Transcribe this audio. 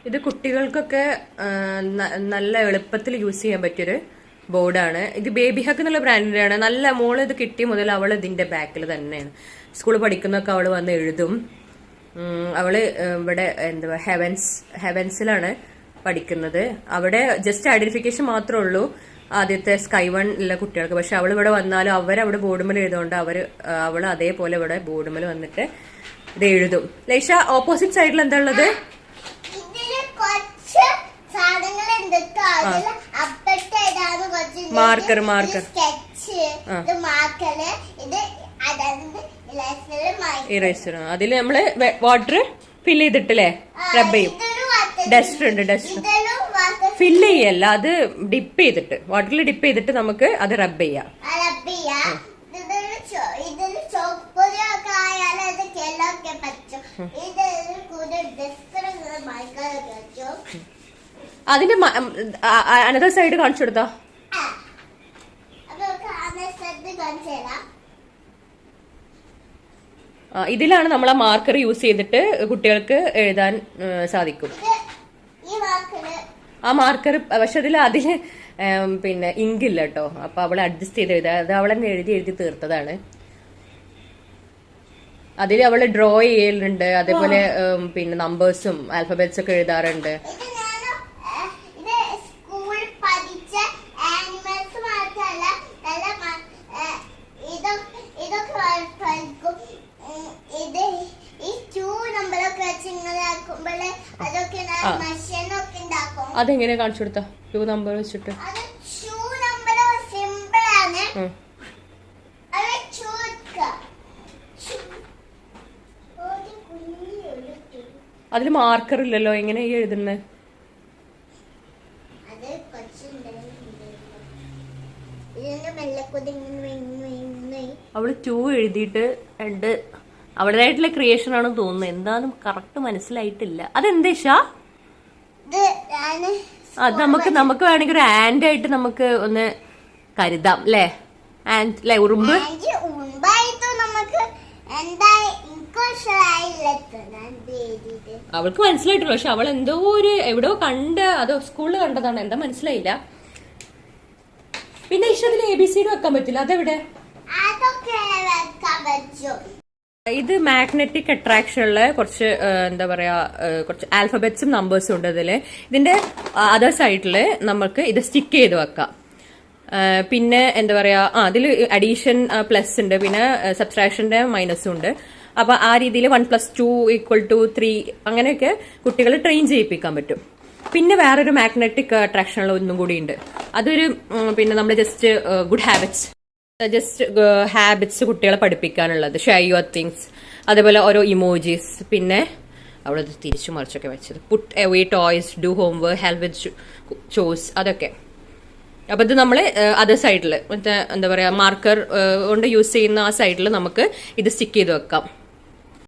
ഇത് കുട്ടികൾക്കൊക്കെ നല്ല എളുപ്പത്തിൽ യൂസ് ചെയ്യാൻ പറ്റിയൊരു ബോർഡാണ്. ഇത് ബേബി ഹക്ക് എന്നുള്ള ബ്രാൻഡിന്റെ ആണ്. നല്ല മോള് ഇത് കിട്ടിയ മുതൽ അവൾ ഇതിന്റെ ബാക്കിൽ തന്നെയാണ്. സ്കൂളിൽ പഠിക്കുന്നൊക്കെ അവള് വന്ന് എഴുതും. അവള് ഇവിടെ എന്താ ഹെവൻസിലാണ് പഠിക്കുന്നത്. അവിടെ ജസ്റ്റ് ഐഡന്റിഫിക്കേഷൻ മാത്രമേ ഉള്ളൂ ആദ്യത്തെ സ്കൈ 1 ഉള്ള കുട്ടികൾക്ക്. പക്ഷെ അവൾ ഇവിടെ വന്നാലും അവരവിടെ ബോർഡുമേൽ എഴുതുകൊണ്ട് അവള് അതേപോലെ ഇവിടെ ബോർഡുമേൽ വന്നിട്ട് ഇത് എഴുതും. ലൈഷ, ഓപ്പോസിറ്റ് സൈഡിൽ എന്താ ഉള്ളത്? Marker eraser. അതില് നമ്മള് വാട്ടർ ഫില്ല് ചെയ്തിട്ടില്ലേ റബ്ബ് ചെയ്യും. ഡസ്റ്റർ ഫില്ല് ചെയ്യല്ല, അത് ഡിപ്പ് ചെയ്തിട്ട് വാട്ടറിൽ ഡിപ്പ് ചെയ്തിട്ട് നമുക്ക് അത് റബ്ബ് ചെയ്യാം. അതിന്റെ അനദർ സൈഡ് കാണിച്ചു കൊടുത്തോ. ഇതിലാണ് നമ്മൾ ആ മാർക്കർ യൂസ് ചെയ്തിട്ട് കുട്ടികൾക്ക് എഴുതാൻ സാധിക്കും. ആ മാർക്കർ പക്ഷെ അതില് പിന്നെ ഇങ്ക് ഇല്ല കേട്ടോ. അപ്പൊ അവള് അഡ്ജസ്റ്റ് ചെയ്ത് എഴുതാ. അത് അവളെന്നെ എഴുതി തീർത്തതാണ്. അതിൽ അവള് ഡ്രോ ചെയ്യലുണ്ട്. അതേപോലെ പിന്നെ നമ്പേഴ്സും ആൽഫബറ്റ്സ് ഒക്കെ എഴുതാറുണ്ട്. അതെങ്ങനെയാ കാണിച്ചു കൊടുത്ത 2 നമ്പർ വെച്ചിട്ട്? അതില് മാർക്കർ ഇല്ലല്ലോ, എങ്ങനെയാ എഴുതുന്നത്? അവള് 2 എഴുതിയിട്ട് 2 അവളുടേതായിട്ടുള്ള ക്രിയേഷൻ ആണെന്ന് തോന്നുന്നു. എന്താന്ന് കറക്റ്റ് മനസ്സിലായിട്ടില്ല. അതെന്തേഷാ? അത് നമുക്ക് വേണമെങ്കിൽ ഒരു ആൻഡ് ആയിട്ട് നമുക്ക് ഒന്ന് കരുതാം അല്ലേ? ആൻഡ് അല്ലെ, ഉറുമ്പ്. അവൾക്ക് മനസ്സിലായിട്ടുള്ളൂ. പക്ഷെ അവൾ എന്തോ എവിടെയോ അതോ സ്കൂളിൽ കണ്ടതാണ്, എന്താ മനസ്സിലായില്ല. പിന്നെ ഇഷ്ടത്തിന് ABCD വെക്കാൻ പറ്റില്ല, അതെവിടെ? ഇത് മാഗ്നറ്റിക് അട്രാക്ഷനുള്ള കുറച്ച് എന്താ പറയാ കുറച്ച് ആൽഫബറ്റ്സും നമ്പേഴ്സും ഉണ്ട് അതില്. ഇതിന്റെ അതർ സൈഡില് നമുക്ക് ഇത് സ്റ്റിക്ക് ചെയ്ത് വെക്കാം. പിന്നെ എന്താ പറയാ അതിൽ അഡീഷൻ പ്ലസ് ഉണ്ട്, പിന്നെ സബ്സ്ട്രാക്ഷന്റെ മൈനസും ഉണ്ട്. അപ്പൊ ആ രീതിയിൽ 1 + 2 = 3 അങ്ങനെയൊക്കെ കുട്ടികളെ ട്രെയിൻ ചെയ്യിപ്പിക്കാൻ പറ്റും. പിന്നെ വേറൊരു മാഗ്നറ്റിക് അട്രാക്ഷനുള്ള ഒന്നും കൂടി ഉണ്ട്. അതൊരു പിന്നെ നമ്മൾ ജസ്റ്റ് ഗുഡ് ഹാബിറ്റ്സ് കുട്ടികളെ പഠിപ്പിക്കാനുള്ളത്. ഷെയർ യുവർ തിങ്സ്, അതേപോലെ ഓരോ ഇമോജീസ്. പിന്നെ അവിടെ തിരിച്ചു മറിച്ചൊക്കെ വെച്ചത്. Put away toys, do homework, help with ചോസ്, അതൊക്കെ. അപ്പൊ ഇത് നമ്മള് അതർ സൈഡില് മറ്റേ എന്താ പറയാ മാർക്കർ കൊണ്ട് യൂസ് ചെയ്യുന്ന ആ സൈഡിൽ നമുക്ക് ഇത് സ്റ്റിക്ക് ചെയ്ത് വെക്കാം.